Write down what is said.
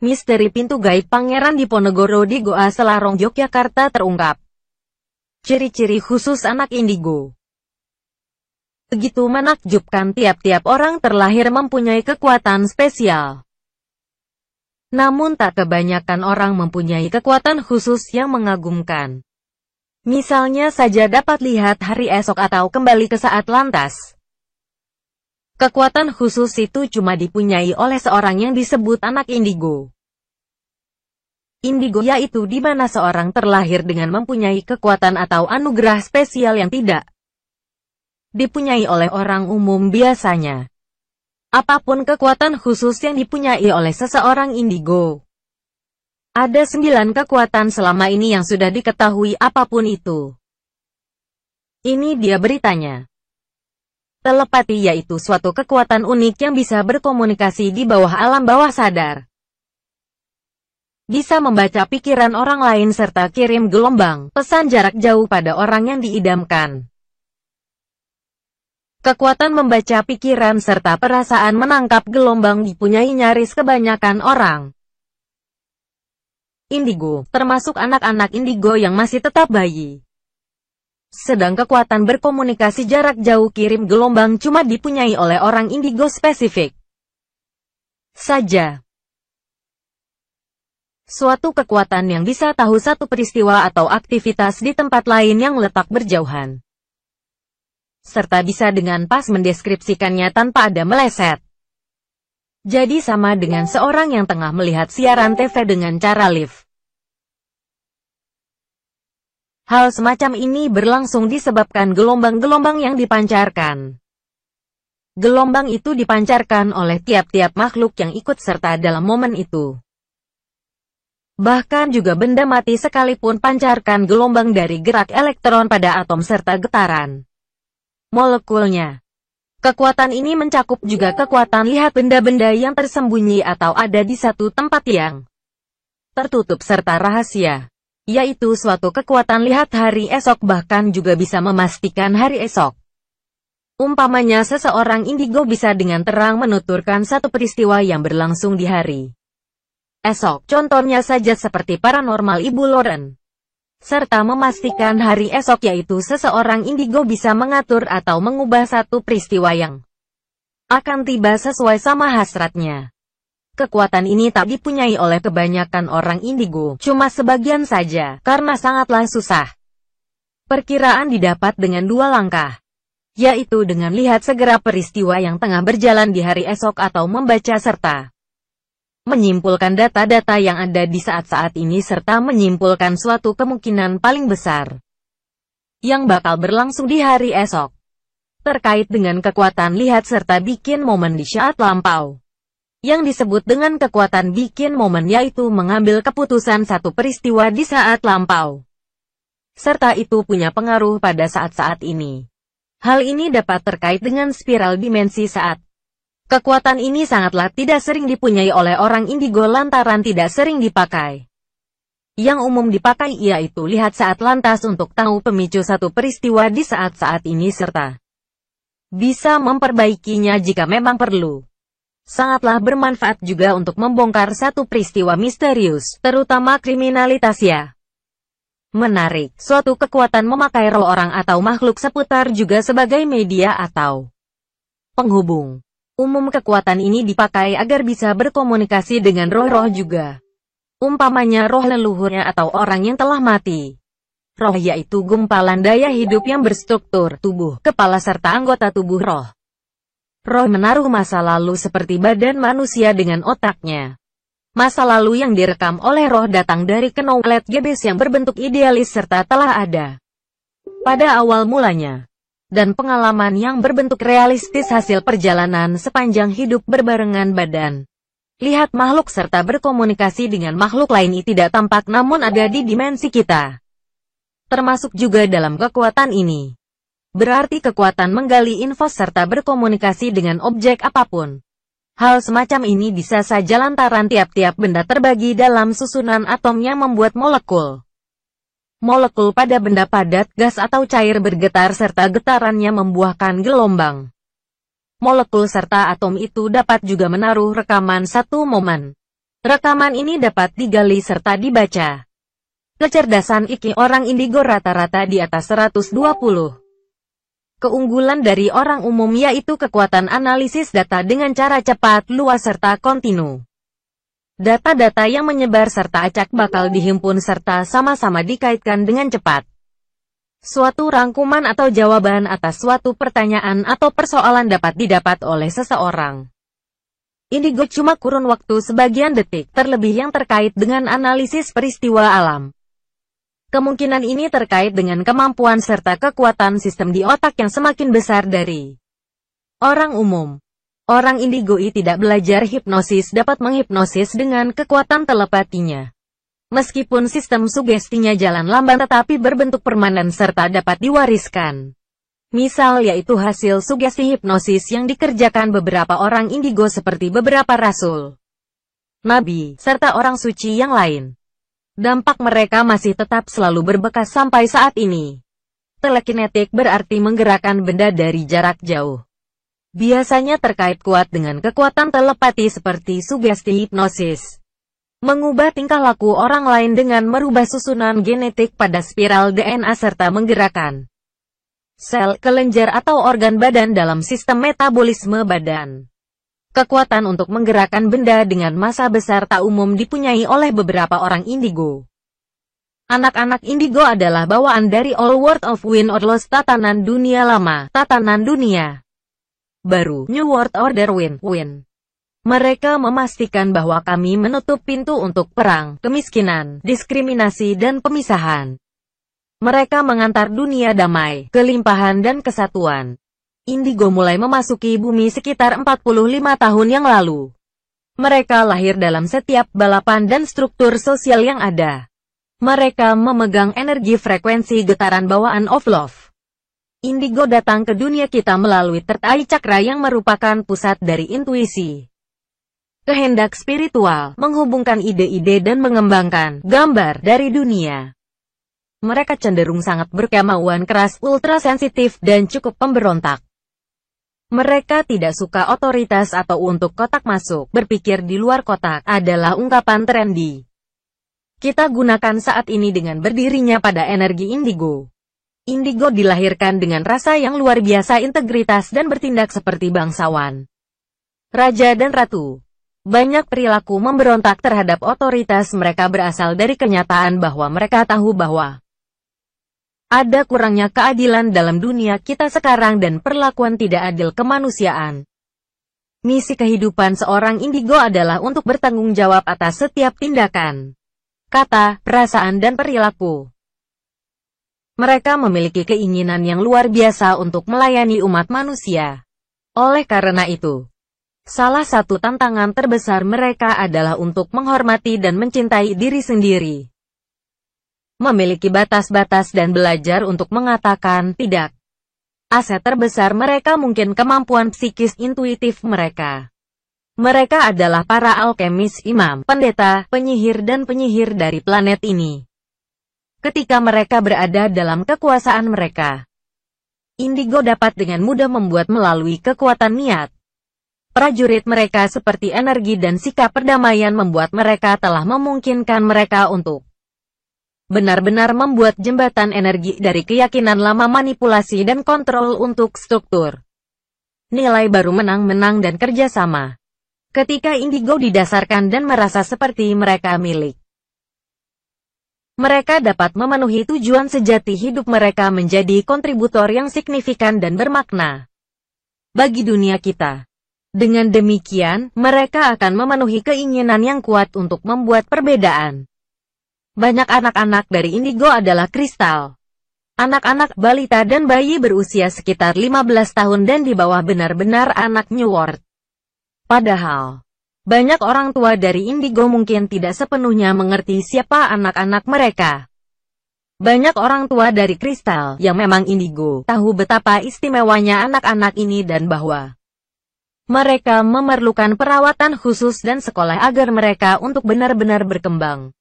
Misteri pintu gaib Pangeran Diponegoro di Goa Selarong, Yogyakarta terungkap. Ciri-ciri khusus anak indigo. Begitu menakjubkan, tiap-tiap orang terlahir mempunyai kekuatan spesial. Namun tak kebanyakan orang mempunyai kekuatan khusus yang mengagumkan. Misalnya saja dapat lihat hari esok atau kembali ke saat lantas. Kekuatan khusus itu cuma dipunyai oleh seorang yang disebut anak indigo. Indigo yaitu di mana seorang terlahir dengan mempunyai kekuatan atau anugerah spesial yang tidak dipunyai oleh orang umum biasanya. Apapun kekuatan khusus yang dipunyai oleh seseorang indigo. Ada 9 kekuatan selama ini yang sudah diketahui apapun itu. Ini dia beritanya. Telepati yaitu suatu kekuatan unik yang bisa berkomunikasi di bawah alam bawah sadar. Bisa membaca pikiran orang lain serta kirim gelombang, pesan jarak jauh pada orang yang diidamkan. Kekuatan membaca pikiran serta perasaan menangkap gelombang dipunyai nyaris kebanyakan orang. Indigo, termasuk anak-anak indigo yang masih tetap bayi. Sedang kekuatan berkomunikasi jarak jauh kirim gelombang cuma dipunyai oleh orang indigo spesifik saja. Suatu kekuatan yang bisa tahu satu peristiwa atau aktivitas di tempat lain yang letak berjauhan. Serta bisa dengan pas mendeskripsikannya tanpa ada meleset. Jadi sama dengan seorang yang tengah melihat siaran TV dengan cara live. Hal semacam ini berlangsung disebabkan gelombang-gelombang yang dipancarkan. Gelombang itu dipancarkan oleh tiap-tiap makhluk yang ikut serta dalam momen itu. Bahkan juga benda mati sekalipun pancarkan gelombang dari gerak elektron pada atom serta getaran molekulnya. Kekuatan ini mencakup juga kekuatan lihat benda-benda yang tersembunyi atau ada di satu tempat yang tertutup serta rahasia. Yaitu suatu kekuatan lihat hari esok bahkan juga bisa memastikan hari esok. Umpamanya seseorang indigo bisa dengan terang menuturkan satu peristiwa yang berlangsung di hari esok. Contohnya saja seperti paranormal Ibu Loren. Serta memastikan hari esok yaitu seseorang indigo bisa mengatur atau mengubah satu peristiwa yang akan tiba sesuai sama hasratnya. Kekuatan ini tak dipunyai oleh kebanyakan orang indigo, cuma sebagian saja, karena sangatlah susah. Perkiraan didapat dengan 2 langkah, yaitu dengan lihat segera peristiwa yang tengah berjalan di hari esok atau membaca serta menyimpulkan data-data yang ada di saat-saat ini serta menyimpulkan suatu kemungkinan paling besar yang bakal berlangsung di hari esok. Terkait dengan kekuatan lihat serta bikin momen di saat lampau. Yang disebut dengan kekuatan bikin momen yaitu mengambil keputusan satu peristiwa di saat lampau. Serta itu punya pengaruh pada saat-saat ini. Hal ini dapat terkait dengan spiral dimensi saat. Kekuatan ini sangatlah tidak sering dipunyai oleh orang indigo lantaran tidak sering dipakai. Yang umum dipakai yaitu lihat saat lantas untuk tahu pemicu satu peristiwa di saat-saat ini serta bisa memperbaikinya jika memang perlu. Sangatlah bermanfaat juga untuk membongkar satu peristiwa misterius, terutama kriminalitas ya. Menarik, suatu kekuatan memakai roh orang atau makhluk seputar juga sebagai media atau penghubung. Umum kekuatan ini dipakai agar bisa berkomunikasi dengan roh-roh juga. Umpamanya roh leluhurnya atau orang yang telah mati. Roh yaitu gumpalan daya hidup yang berstruktur, tubuh, kepala serta anggota tubuh roh. Roh menaruh masa lalu seperti badan manusia dengan otaknya. Masa lalu yang direkam oleh roh datang dari knowledge base yang berbentuk idealis serta telah ada pada awal mulanya. Dan pengalaman yang berbentuk realistis hasil perjalanan sepanjang hidup berbarengan badan. Lihat makhluk serta berkomunikasi dengan makhluk lain tidak tampak namun ada di dimensi kita. Termasuk juga dalam kekuatan ini. Berarti kekuatan menggali info serta berkomunikasi dengan objek apapun. Hal semacam ini bisa saja lantaran tiap-tiap benda terbagi dalam susunan atom yang membuat molekul. Molekul pada benda padat, gas atau cair bergetar serta getarannya membuahkan gelombang. Molekul serta atom itu dapat juga menaruh rekaman satu momen Rekaman ini dapat digali serta dibaca. Kecerdasan IQ orang indigo rata-rata di atas 120. Keunggulan dari orang umum yaitu kekuatan analisis data dengan cara cepat, luas serta kontinu. Data-data yang menyebar serta acak bakal dihimpun serta sama-sama dikaitkan dengan cepat. Suatu rangkuman atau jawaban atas suatu pertanyaan atau persoalan dapat didapat oleh seseorang. Indigo cuma kurun waktu sebagian detik, terlebih yang terkait dengan analisis peristiwa alam. Kemungkinan ini terkait dengan kemampuan serta kekuatan sistem di otak yang semakin besar dari orang umum. Orang indigo tidak belajar hipnosis dapat menghipnosis dengan kekuatan telepatinya. Meskipun sistem sugestinya jalan lamban tetapi berbentuk permanen serta dapat diwariskan. Misal yaitu hasil sugesti hipnosis yang dikerjakan beberapa orang indigo seperti beberapa rasul, nabi, serta orang suci yang lain. Dampak mereka masih tetap selalu berbekas sampai saat ini. Telekinetik berarti menggerakkan benda dari jarak jauh. Biasanya terkait kuat dengan kekuatan telepati seperti sugesti hipnosis. Mengubah tingkah laku orang lain dengan merubah susunan genetik pada spiral DNA serta menggerakkan sel, kelenjar atau organ badan dalam sistem metabolisme badan. Kekuatan untuk menggerakkan benda dengan massa besar tak umum dipunyai oleh beberapa orang indigo. Anak-anak indigo adalah bawaan dari Old World of Win or Lost, tatanan dunia lama, tatanan dunia baru, New World Order Win. Mereka memastikan bahwa kami menutup pintu untuk perang, kemiskinan, diskriminasi dan pemisahan. Mereka mengantar dunia damai, kelimpahan dan kesatuan. Indigo mulai memasuki bumi sekitar 45 tahun yang lalu. Mereka lahir dalam setiap balapan dan struktur sosial yang ada. Mereka memegang energi frekuensi getaran bawaan of love. Indigo datang ke dunia kita melalui third eye chakra yang merupakan pusat dari intuisi. Kehendak spiritual, menghubungkan ide-ide dan mengembangkan gambar dari dunia. Mereka cenderung sangat berkemauan keras, ultra sensitif, dan cukup pemberontak. Mereka tidak suka otoritas atau untuk kotak masuk, berpikir di luar kotak, adalah ungkapan trendy. Kita gunakan saat ini dengan berdirinya pada energi indigo. Indigo dilahirkan dengan rasa yang luar biasa integritas dan bertindak seperti bangsawan. Raja dan ratu. Banyak perilaku memberontak terhadap otoritas mereka berasal dari kenyataan bahwa mereka tahu bahwa ada kurangnya keadilan dalam dunia kita sekarang dan perlakuan tidak adil kemanusiaan. Misi kehidupan seorang indigo adalah untuk bertanggung jawab atas setiap tindakan, kata, perasaan dan perilaku. Mereka memiliki keinginan yang luar biasa untuk melayani umat manusia. Oleh karena itu, salah satu tantangan terbesar mereka adalah untuk menghormati dan mencintai diri sendiri. Memiliki batas-batas dan belajar untuk mengatakan tidak. Aset terbesar mereka mungkin kemampuan psikis intuitif mereka. Mereka adalah para alkemis, imam, pendeta, penyihir dan penyihir dari planet ini. Ketika mereka berada dalam kekuasaan mereka, indigo dapat dengan mudah membuat melalui kekuatan niat. Prajurit mereka seperti energi dan sikap perdamaian membuat mereka telah memungkinkan mereka untuk benar-benar membuat jembatan energi dari keyakinan lama, manipulasi dan kontrol untuk struktur nilai baru, menang-menang dan kerjasama. Ketika indigo didasarkan dan merasa seperti mereka milik, mereka dapat memenuhi tujuan sejati hidup mereka menjadi kontributor yang signifikan dan bermakna bagi dunia kita. Dengan demikian, mereka akan memenuhi keinginan yang kuat untuk membuat perbedaan. Banyak anak-anak dari indigo adalah kristal. Anak-anak, balita dan bayi berusia sekitar 15 tahun dan di bawah benar-benar anak New World. Padahal, banyak orang tua dari indigo mungkin tidak sepenuhnya mengerti siapa anak-anak mereka. Banyak orang tua dari kristal, yang memang indigo, tahu betapa istimewanya anak-anak ini dan bahwa mereka memerlukan perawatan khusus dan sekolah agar mereka untuk benar-benar berkembang.